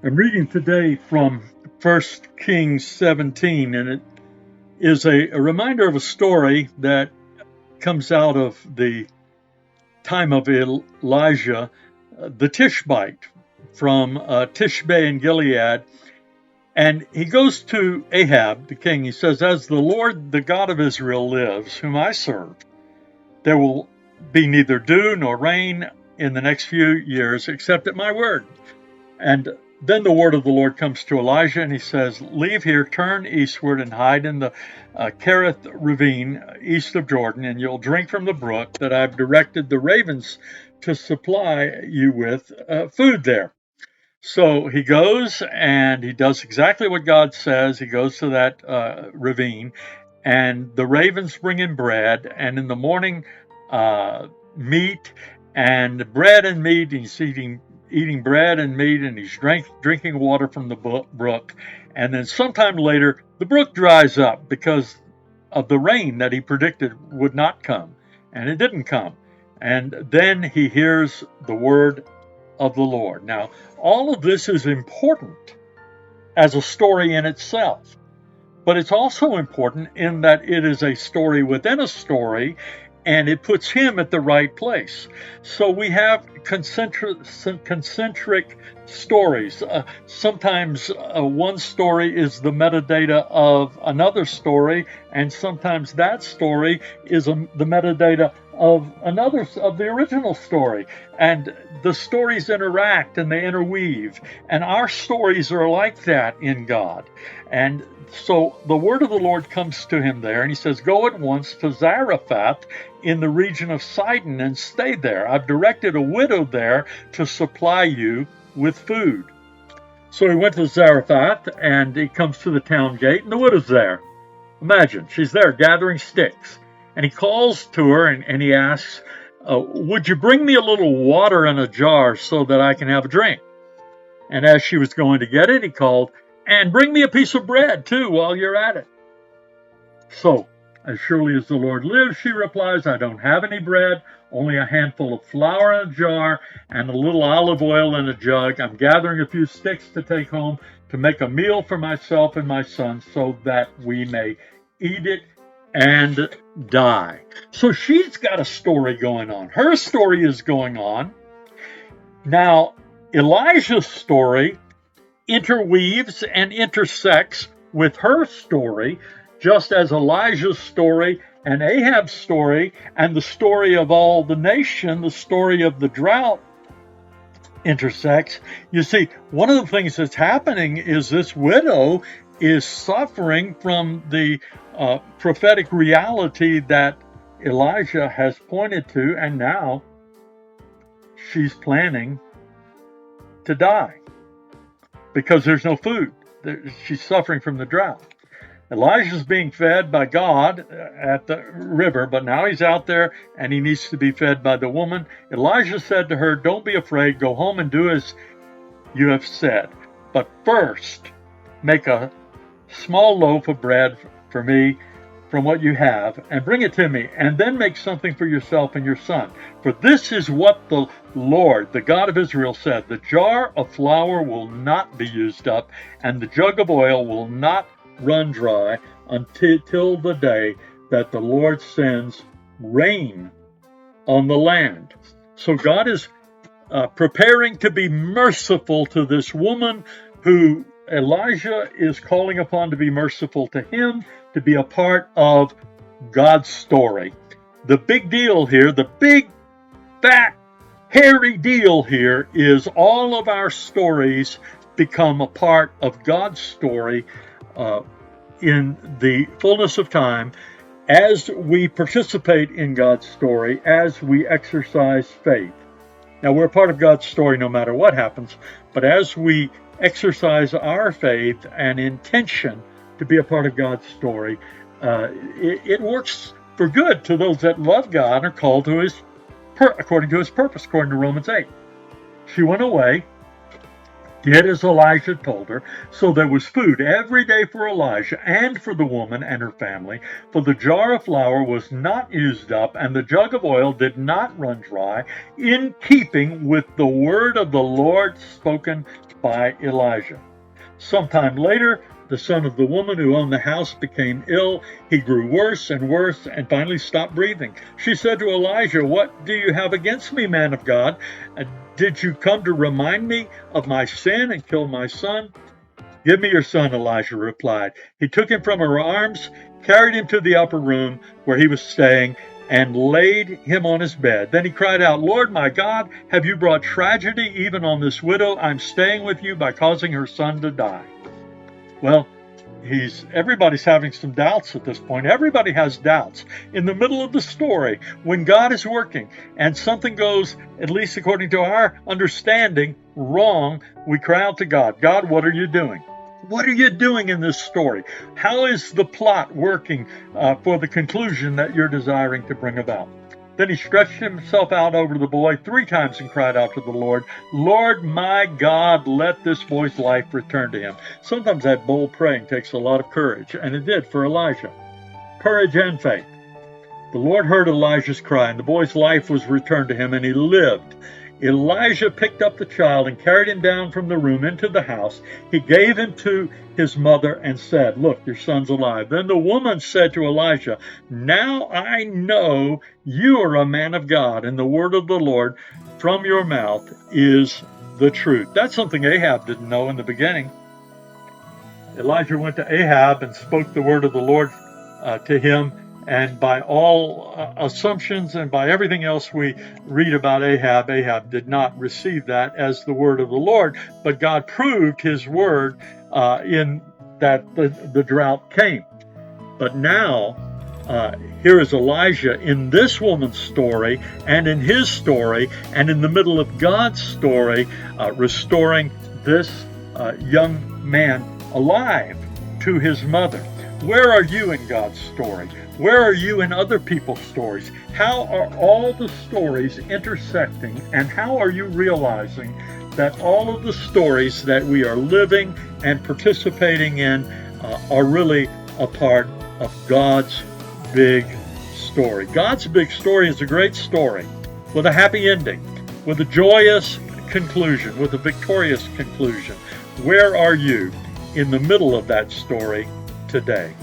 I'm reading today from 1 Kings 17, and it is a reminder of a story that comes out of the time of Elijah, the Tishbite from Tishbe in Gilead. And he goes to Ahab, the king. He says, "As the Lord, the God of Israel lives, whom I serve, there will be neither dew nor rain in the next few years except at my word." And then the word of the Lord comes to Elijah, and he says, "Leave here, turn eastward, and hide in the Kerith ravine east of Jordan, and you'll drink from the brook that I've directed the ravens to supply you with food there." So he goes and he does exactly what God says. He goes to that ravine, and the ravens bring him bread, and in the morning, meat and bread and meat. He's eating bread and meat, and he's drinking water from the brook. And then sometime later, the brook dries up because of the rain that he predicted would not come, and it didn't come. And then he hears the word of the Lord. Now, all of this is important as a story in itself, but it's also important in that it is a story within a story, and it puts him at the right place. So we have concentric stories. Sometimes one story is the metadata of another story, and sometimes that story is the metadata of the original story. And the stories interact and they interweave. And our stories are like that in God. And so the word of the Lord comes to him there, and he says, "Go at once to Zarephath in the region of Sidon and stay there. I've directed a widow there to supply you with food." So he went to Zarephath, and he comes to the town gate, and the widow's there. Imagine, she's there gathering sticks. And he calls to her, and he asks, "Would you bring me a little water in a jar so that I can have a drink?" And as she was going to get it, he called, "And bring me a piece of bread, too, while you're at it." "So, as surely as the Lord lives," she replies, "I don't have any bread, only a handful of flour in a jar and a little olive oil in a jug. I'm gathering a few sticks to take home to make a meal for myself and my son so that we may eat it and die." So she's got a story going on. Her story is going on. Now, Elijah's story interweaves and intersects with her story, just as Elijah's story and Ahab's story and the story of all the nation, the story of the drought, intersects. You see, one of the things that's happening is this widow is suffering from the prophetic reality that Elijah has pointed to, and now she's planning to die because there's no food. She's suffering from the drought. Elijah's being fed by God at the river, but now he's out there and he needs to be fed by the woman. Elijah said to her, "Don't be afraid. Go home and do as you have said. But first, make a small loaf of bread for me from what you have, and bring it to me, and then make something for yourself and your son. For this is what the Lord, the God of Israel, said, the jar of flour will not be used up, and the jug of oil will not run dry until the day that the Lord sends rain on the land." So God is preparing to be merciful to this woman who Elijah is calling upon to be merciful to him, to be a part of God's story. The big deal here, the big, fat, hairy deal here is all of our stories become a part of God's story in the fullness of time as we participate in God's story, as we exercise faith. Now, we're part of God's story no matter what happens, but as we exercise our faith and intention to be a part of God's story, it works for good to those that love God and are called to according to his purpose, according to Romans 8. She went away did as Elijah told her. So there was food every day for Elijah and for the woman and her family, for the jar of flour was not used up, and the jug of oil did not run dry, in keeping with the word of the Lord spoken by Elijah. Sometime later, the son of the woman who owned the house became ill. He grew worse and worse and finally stopped breathing. She said to Elijah, "What do you have against me, man of God? Did you come to remind me of my sin and kill my son?" "Give me your son," Elijah replied. He took him from her arms, carried him to the upper room where he was staying, and laid him on his bed. Then he cried out, "Lord my God, have you brought tragedy even on this widow I'm staying with you by causing her son to die?" Well, everybody's having some doubts at this point. Everybody has doubts. In the middle of the story, when God is working and something goes, at least according to our understanding, wrong, we cry out to God, "God, what are you doing? What are you doing in this story? How is the plot working for the conclusion that you're desiring to bring about?" Then he stretched himself out over the boy 3 times and cried out to the Lord, "Lord my God, let this boy's life return to him." Sometimes that bold praying takes a lot of courage, and it did for Elijah. Courage and faith. The Lord heard Elijah's cry, and the boy's life was returned to him, and he lived. Elijah picked up the child and carried him down from the room into the house. He gave him to his mother and said, "Look, your son's alive." Then the woman said to Elijah, "Now I know you are a man of God, and the word of the Lord from your mouth is the truth." That's something Ahab didn't know in the beginning. Elijah went to Ahab and spoke the word of the Lord to him. And by all assumptions and by everything else we read about Ahab, Ahab did not receive that as the word of the Lord. But God proved his word in that the drought came. But now, here is Elijah in this woman's story and in his story and in the middle of God's story, restoring this young man alive to his mother. Where are you in God's story? Where are you in other people's stories? How are all the stories intersecting, and how are you realizing that all of the stories that we are living and participating in are really a part of God's big story? God's big story is a great story with a happy ending, with a joyous conclusion, with a victorious conclusion. Where are you in the middle of that story today?